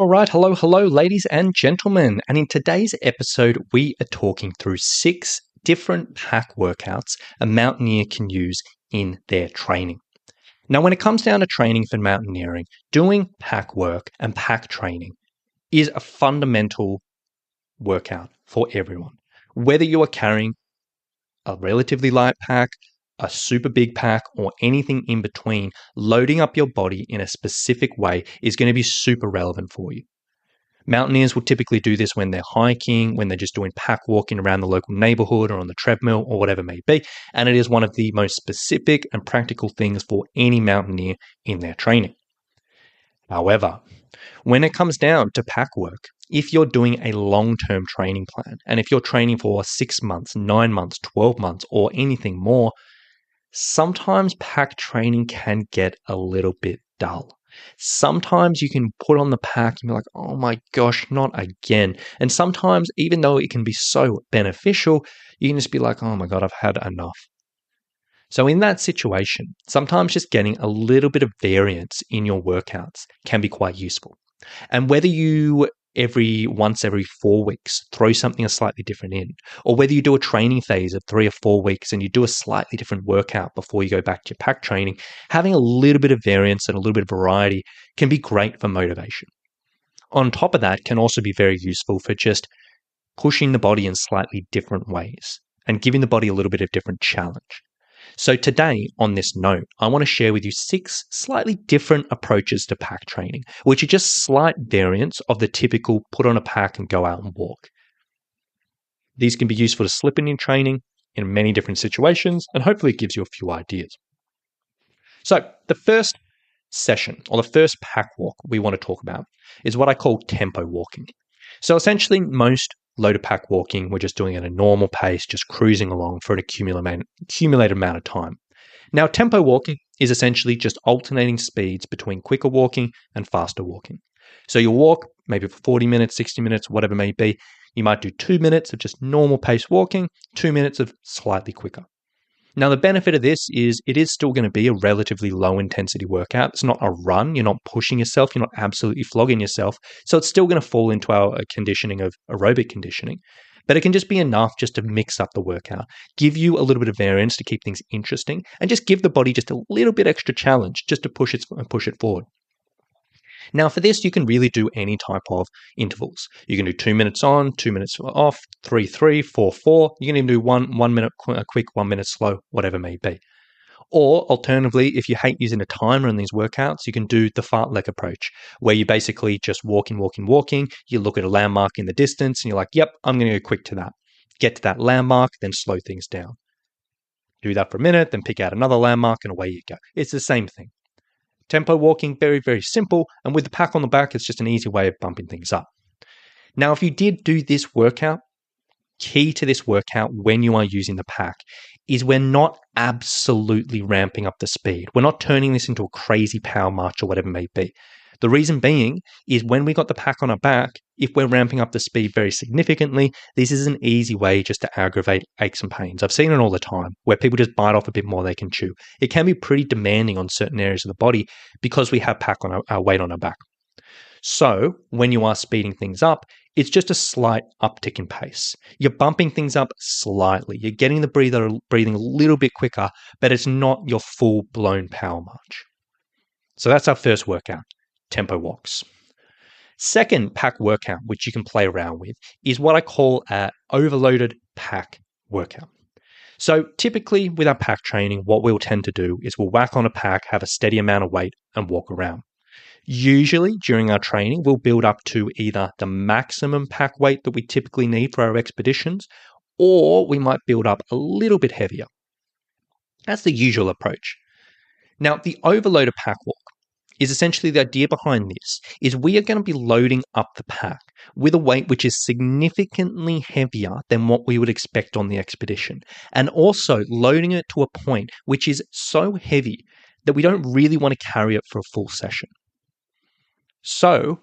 All right, hello, ladies and gentlemen. And in today's episode, we are talking through 6 different pack workouts a mountaineer can use in their training. Now, when it comes down to training for mountaineering, doing pack work and pack training is a fundamental workout for everyone. Whether you are carrying a relatively light pack, a super big pack, or anything in between, loading up your body in a specific way is going to be super relevant for you. Mountaineers will typically do this when they're hiking, when they're just doing pack walking around the local neighborhood or on the treadmill or whatever it may be, and it is one of the most specific and practical things for any mountaineer in their training. However, when it comes down to pack work, if you're doing a long-term training plan, and if you're training for 6 months, 9 months, 12 months, or anything more, sometimes pack training can get a little bit dull. Sometimes you can put on the pack and be like, oh my gosh, not again. And sometimes, even though it can be so beneficial, you can just be like, oh my God, I've had enough. So in that situation, sometimes just getting a little bit of variance in your workouts can be quite useful. And whether you once every 4 weeks throw something slightly different in, or whether you do a training phase of 3 or 4 weeks and you do a slightly different workout before you go back to your pack training, having a little bit of variance and a little bit of variety can be great for motivation. On top of that, can also be very useful for just pushing the body in slightly different ways and giving the body a little bit of different challenge. So today, on this note, I want to share with you 6 slightly different approaches to pack training, which are just slight variants of the typical put on a pack and go out and walk. These can be useful to slip in training in many different situations, and hopefully it gives you a few ideas. So the first session, or the first pack walk we want to talk about, is what I call tempo walking. So essentially, most loaded pack walking, we're just doing it at a normal pace, just cruising along for an accumulated amount of time. Now, tempo walking is essentially just alternating speeds between quicker walking and faster walking. So you'll walk maybe for 40 minutes, 60 minutes, whatever it may be. You might do 2 minutes of just normal pace walking, 2 minutes of slightly quicker. Now, the benefit of this is it is still going to be a relatively low intensity workout. It's not a run. You're not pushing yourself. You're not absolutely flogging yourself. So it's still going to fall into our conditioning of aerobic conditioning. But it can just be enough just to mix up the workout, give you a little bit of variance to keep things interesting, and just give the body just a little bit extra challenge just to push it forward. Now, for this, you can really do any type of intervals. You can do 2 minutes on, 2 minutes off, 3, 3, 4, 4. You can even do 1 minute quick, 1 minute slow, whatever it may be. Or alternatively, if you hate using a timer in these workouts, you can do the fartlek approach, where you basically just walking. You look at a landmark in the distance and you're like, yep, I'm going to go quick to that. Get to that landmark, then slow things down. Do that for a minute, then pick out another landmark and away you go. It's the same thing. Tempo walking, very, very simple. And with the pack on the back, it's just an easy way of bumping things up. Now, if you did do this workout, key to this workout when you are using the pack is we're not absolutely ramping up the speed. We're not turning this into a crazy power march or whatever it may be. The reason being is when we got the pack on our back, if we're ramping up the speed very significantly, this is an easy way just to aggravate aches and pains. I've seen it all the time where people just bite off a bit more than they can chew. It can be pretty demanding on certain areas of the body because we have pack on our weight on our back. So when you are speeding things up, it's just a slight uptick in pace. You're bumping things up slightly. You're getting the breathing a little bit quicker, but it's not your full-blown power march. So that's our first workout, tempo walks. Second pack workout, which you can play around with, is what I call an overloaded pack workout. So typically with our pack training, what we'll tend to do is we'll whack on a pack, have a steady amount of weight, and walk around. Usually during our training, we'll build up to either the maximum pack weight that we typically need for our expeditions, or we might build up a little bit heavier. That's the usual approach. Now, the overloaded pack walk is essentially the idea behind this is we are going to be loading up the pack with a weight which is significantly heavier than what we would expect on the expedition, and also loading it to a point which is so heavy that we don't really want to carry it for a full session. So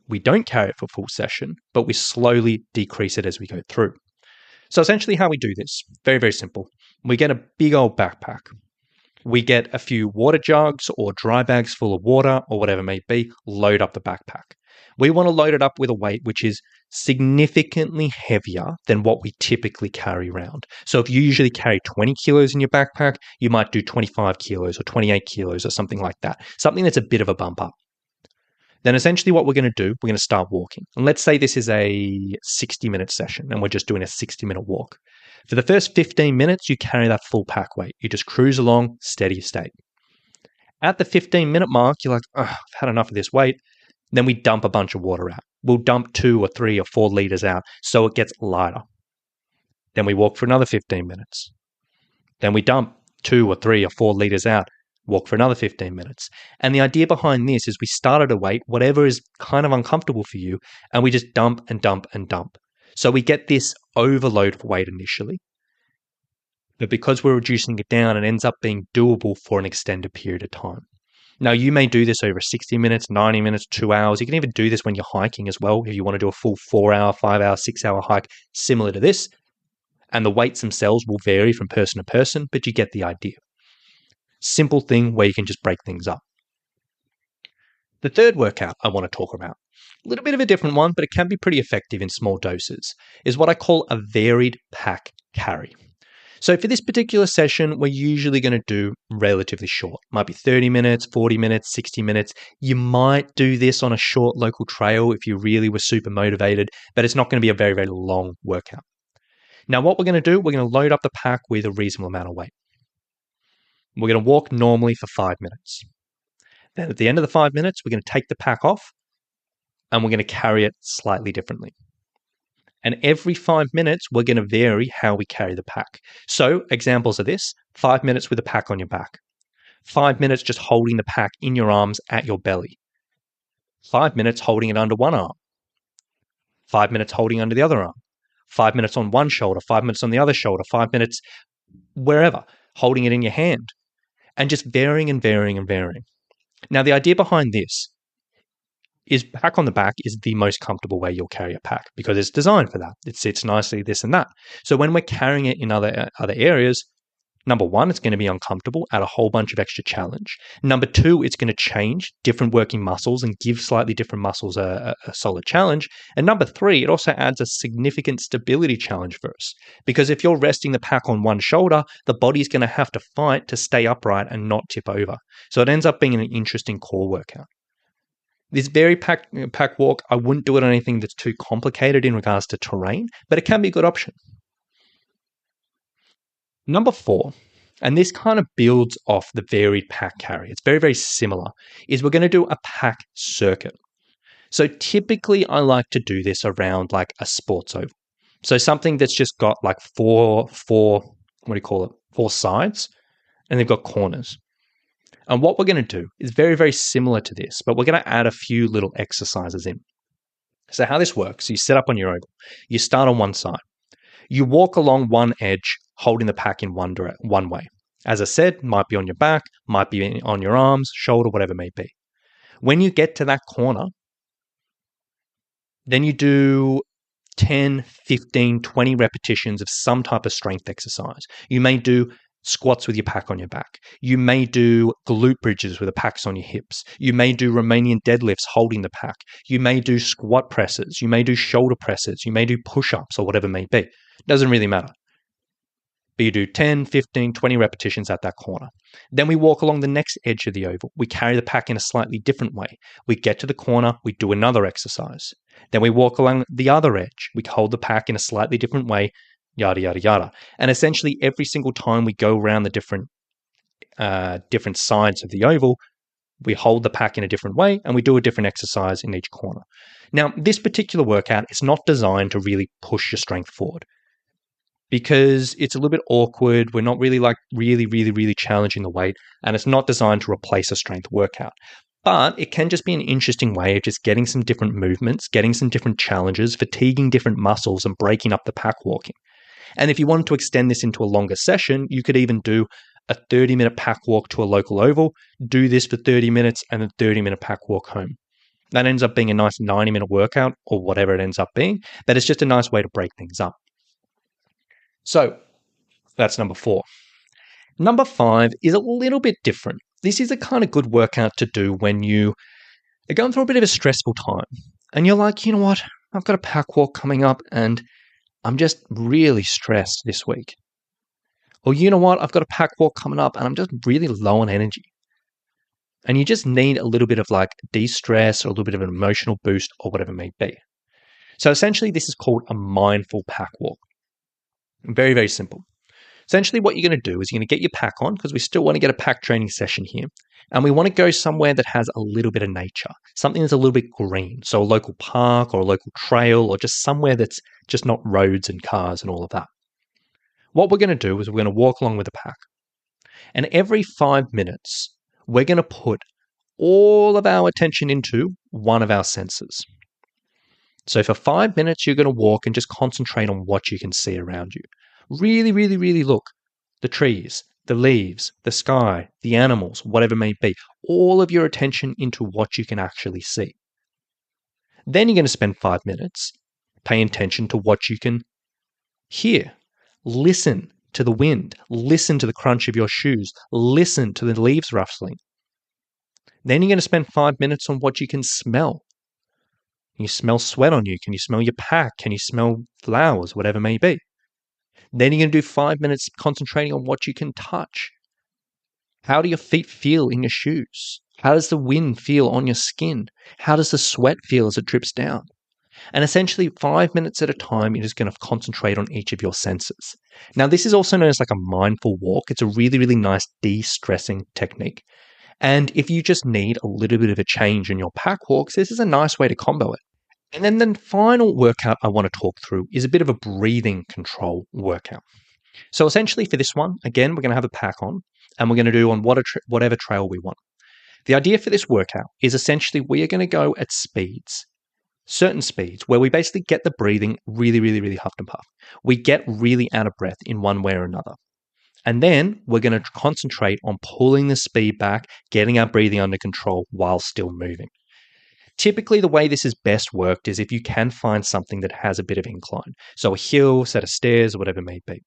we don't carry it for full session, but we slowly decrease it as we go through. So essentially how we do this, very, very simple. We get a big old backpack. We get a few water jugs or dry bags full of water or whatever it may be, load up the backpack. We want to load it up with a weight which is significantly heavier than what we typically carry around. So if you usually carry 20 kilos in your backpack, you might do 25 kilos or 28 kilos or something like that. Something that's a bit of a bump up. Then essentially what we're going to do, we're going to start walking. And let's say this is a 60-minute session and we're just doing a 60-minute walk. For the first 15 minutes, you carry that full pack weight. You just cruise along, steady state. At the 15-minute mark, you're like, oh, I've had enough of this weight. Then we dump a bunch of water out. We'll dump 2 or 3 or 4 liters out so it gets lighter. Then we walk for another 15 minutes. Then we dump 2 or 3 or 4 liters out, walk for another 15 minutes. And the idea behind this is we start at a weight, whatever is kind of uncomfortable for you, and we just dump and dump and dump. So we get this overload of weight initially. But because we're reducing it down, it ends up being doable for an extended period of time. Now, you may do this over 60 minutes, 90 minutes, 2 hours. You can even do this when you're hiking as well, if you want to do a full 4-hour, 5-hour, 6-hour hike similar to this. And the weights themselves will vary from person to person, but you get the idea. Simple thing where you can just break things up. The third workout I want to talk about, a little bit of a different one, but it can be pretty effective in small doses, is what I call a varied pack carry. So for this particular session, we're usually going to do relatively short. Might be 30 minutes, 40 minutes, 60 minutes. You might do this on a short local trail if you really were super motivated, but it's not going to be a very, very long workout. Now, what we're going to do, we're going to load up the pack with a reasonable amount of weight. We're going to walk normally for 5 minutes. Then at the end of the 5 minutes, we're going to take the pack off and we're going to carry it slightly differently. And every 5 minutes, we're going to vary how we carry the pack. So examples of this, 5 minutes with the pack on your back. 5 minutes just holding the pack in your arms at your belly. 5 minutes holding it under one arm. 5 minutes holding under the other arm. 5 minutes on one shoulder, 5 minutes on the other shoulder, 5 minutes wherever, holding it in your hand. And just varying and varying and varying. Now, the idea behind this is pack on the back is the most comfortable way you'll carry a pack because it's designed for that. It sits nicely, this and that. So when we're carrying it in other areas, number one, it's going to be uncomfortable, add a whole bunch of extra challenge. Number two, it's going to change different working muscles and give slightly different muscles a solid challenge. And number three, it also adds a significant stability challenge for us because if you're resting the pack on one shoulder, the body's going to have to fight to stay upright and not tip over. So it ends up being an interesting core workout. This very pack walk, I wouldn't do it on anything that's too complicated in regards to terrain, but it can be a good option. Number 4, and this kind of builds off the varied pack carry, it's very, very similar, is we're going to do a pack circuit. So typically I like to do this around like a sports oval. So something that's just got like four sides, and they've got corners. And what we're going to do is very, very similar to this, but we're going to add a few little exercises in. So how this works, you set up on your oval. You start on one side. You walk along one edge, holding the pack in one way. As I said, might be on your back, might be on your arms, shoulder, whatever it may be. When you get to that corner, then you do 10, 15, 20 repetitions of some type of strength exercise. You may do squats with your pack on your back. You may do glute bridges with the packs on your hips. You may do Romanian deadlifts holding the pack. You may do squat presses. You may do shoulder presses. You may do push-ups or whatever it may be. Doesn't really matter. But you do 10, 15, 20 repetitions at that corner. Then we walk along the next edge of the oval. We carry the pack in a slightly different way. We get to the corner. We do another exercise. Then we walk along the other edge. We hold the pack in a slightly different way. Yada, yada, yada. And essentially every single time we go around the different sides of the oval, we hold the pack in a different way and we do a different exercise in each corner. Now, this particular workout is not designed to really push your strength forward because it's a little bit awkward. We're not really really challenging the weight, and it's not designed to replace a strength workout. But it can just be an interesting way of just getting some different movements, getting some different challenges, fatiguing different muscles and breaking up the pack walking. And if you wanted to extend this into a longer session, you could even do a 30-minute pack walk to a local oval, do this for 30 minutes, and a 30-minute pack walk home. That ends up being a nice 90-minute workout or whatever it ends up being, but it's just a nice way to break things up. So that's number 4. Number 5 is a little bit different. This is a kind of good workout to do when you are going through a bit of a stressful time. and you're like, you know what? I've got a pack walk coming up and I'm just really stressed this week. Or you know what? I've got a pack walk coming up and I'm just really low on energy. And you just need a little bit of like de-stress or a little bit of an emotional boost or whatever it may be. So essentially, this is called a mindful pack walk. Very, very simple. Essentially, what you're going to do is you're going to get your pack on because we still want to get a pack training session here. And we want to go somewhere that has a little bit of nature, something that's a little bit green. So a local park or a local trail or just somewhere that's just not roads and cars and all of that. What we're going to do is we're going to walk along with the pack. And every 5 minutes, we're going to put all of our attention into one of our senses. So for 5 minutes, you're going to walk and just concentrate on what you can see around you. Really, really, really look. The trees, the leaves, the sky, the animals, whatever it may be. All of your attention into what you can actually see. Then you're going to spend 5 minutes paying attention to what you can hear. Listen to the wind. Listen to the crunch of your shoes. Listen to the leaves rustling. Then you're going to spend 5 minutes on what you can smell. Can you smell sweat on you? Can you smell your pack? Can you smell flowers? Whatever it may be. Then you're going to do 5 minutes concentrating on what you can touch. How do your feet feel in your shoes? How does the wind feel on your skin? How does the sweat feel as it drips down? And essentially 5 minutes at a time, you're just going to concentrate on each of your senses. Now, this is also known as like a mindful walk. It's a really, really nice de-stressing technique. And if you just need a little bit of a change in your pack walks, this is a nice way to combo it. And then the final workout I want to talk through is a bit of a breathing control workout. So essentially for this one, again, we're going to have a pack on and we're going to do on whatever trail we want. The idea for this workout is essentially we are going to go at speeds, certain speeds, where we basically get the breathing really, really, really huffed and puffed. We get really out of breath in one way or another. And then we're going to concentrate on pulling the speed back, getting our breathing under control while still moving. Typically, the way this is best worked is if you can find something that has a bit of incline. So a hill, set of stairs, or whatever it may be.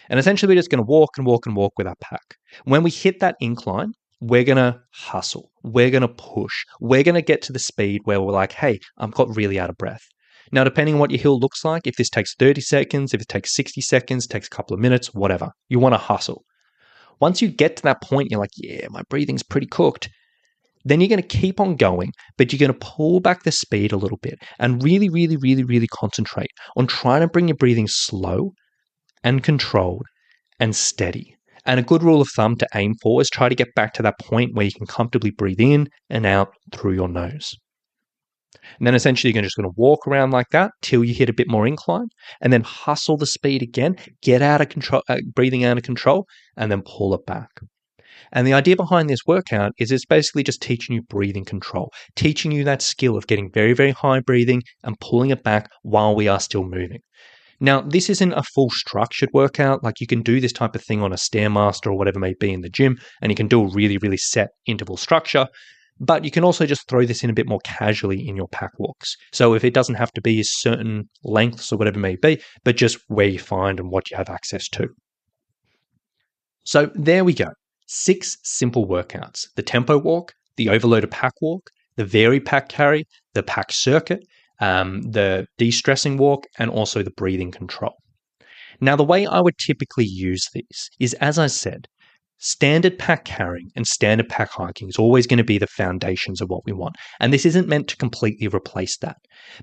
And essentially, we're just going to walk and walk and walk with our pack. When we hit that incline, we're going to hustle. We're going to push. We're going to get to the speed where we're like, hey, I'm got really out of breath. Now, depending on what your hill looks like, if this takes 30 seconds, if it takes 60 seconds, takes a couple of minutes, whatever, you want to hustle. Once you get to that point, you're like, yeah, my breathing's pretty cooked. Then you're going to keep on going, but you're going to pull back the speed a little bit and really, really, really, really concentrate on trying to bring your breathing slow and controlled and steady. And a good rule of thumb to aim for is try to get back to that point where you can comfortably breathe in and out through your nose. And then essentially you're just going to walk around like that till you hit a bit more incline and then hustle the speed again, get out of control, breathing out of control, and then pull it back. And the idea behind this workout is it's basically just teaching you breathing control, teaching you that skill of getting very, very high breathing and pulling it back while we are still moving. Now, this isn't a full structured workout. Like you can do this type of thing on a Stairmaster or whatever it may be in the gym, and you can do a really, really set interval structure. But you can also just throw this in a bit more casually in your pack walks. So if it doesn't have to be certain lengths or whatever it may be, but just where you find and what you have access to. So there we go. 6 simple workouts: the tempo walk, the overloaded pack walk, the varied pack carry, the pack circuit, the de-stressing walk, and also the breathing control. Now, the way I would typically use these is, as I said, standard pack carrying and standard pack hiking is always going to be the foundations of what we want. And this isn't meant to completely replace that.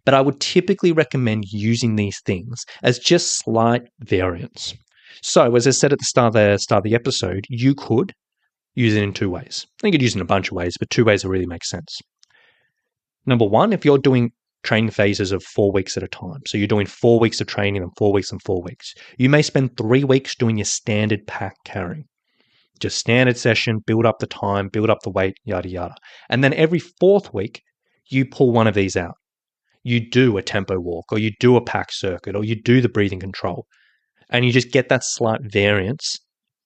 But I would typically recommend using these things as just slight variants. So, as I said at the start of the episode, you could use it in 2 ways. You could use it in a bunch of ways, but 2 ways that really make sense. Number one, if you're doing training phases of 4 weeks at a time, so you're doing 4 weeks of training and 4 weeks and 4 weeks, you may spend 3 weeks doing your standard pack carrying. Just standard session, build up the time, build up the weight, yada, yada. And then every 4th week, you pull one of these out. You do a tempo walk, or you do a pack circuit, or you do the breathing control. And you just get that slight variance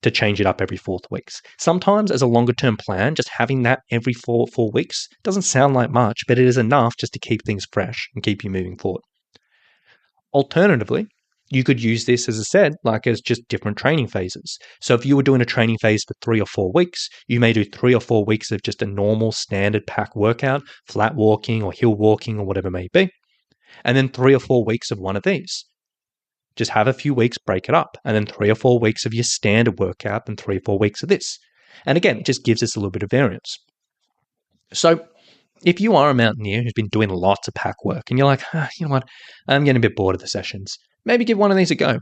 to change it up every 4th weeks. Sometimes as a longer term plan, just having that every 4 weeks doesn't sound like much, but it is enough just to keep things fresh and keep you moving forward. Alternatively, You could use this, as I said, like as just different training phases. So if you were doing a training phase for 3 or 4 weeks, you may do 3 or 4 weeks of just a normal standard pack workout, flat walking or hill walking or whatever it may be, and then 3 or 4 weeks of one of these. Just have a few weeks, break it up, and then 3 or 4 weeks of your standard workout and 3 or 4 weeks of this. And again, it just gives us a little bit of variance. So if you are a mountaineer who's been doing lots of pack work and you're like, you know what, I'm getting a bit bored of the sessions, maybe give one of these a go.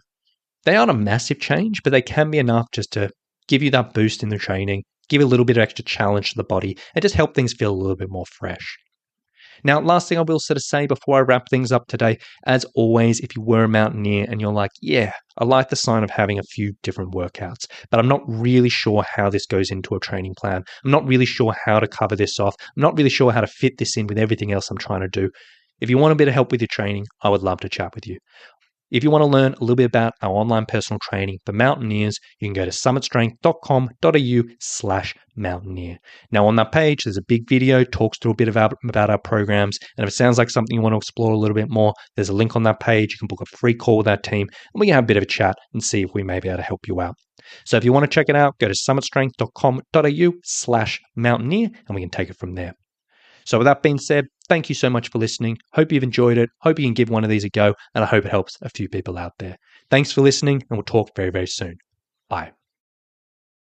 They aren't a massive change, but they can be enough just to give you that boost in the training, give a little bit of extra challenge to the body, and just help things feel a little bit more fresh. Now, last thing I will sort of say before I wrap things up today, as always, if you were a mountaineer and you're like, yeah, I like the sign of having a few different workouts, but I'm not really sure how this goes into a training plan. I'm not really sure how to cover this off. I'm not really sure how to fit this in with everything else I'm trying to do. If you want a bit of help with your training, I would love to chat with you. If you want to learn a little bit about our online personal training for mountaineers, you can go to summitstrength.com.au/mountaineer. Now on that page, there's a big video, talks through a bit about our programs. And if it sounds like something you want to explore a little bit more, there's a link on that page. You can book a free call with our team and we can have a bit of a chat and see if we may be able to help you out. So if you want to check it out, go to summitstrength.com.au/mountaineer and we can take it from there. So with that being said, thank you so much for listening. Hope you've enjoyed it. Hope you can give one of these a go. And I hope it helps a few people out there. Thanks for listening and we'll talk very, very soon. Bye.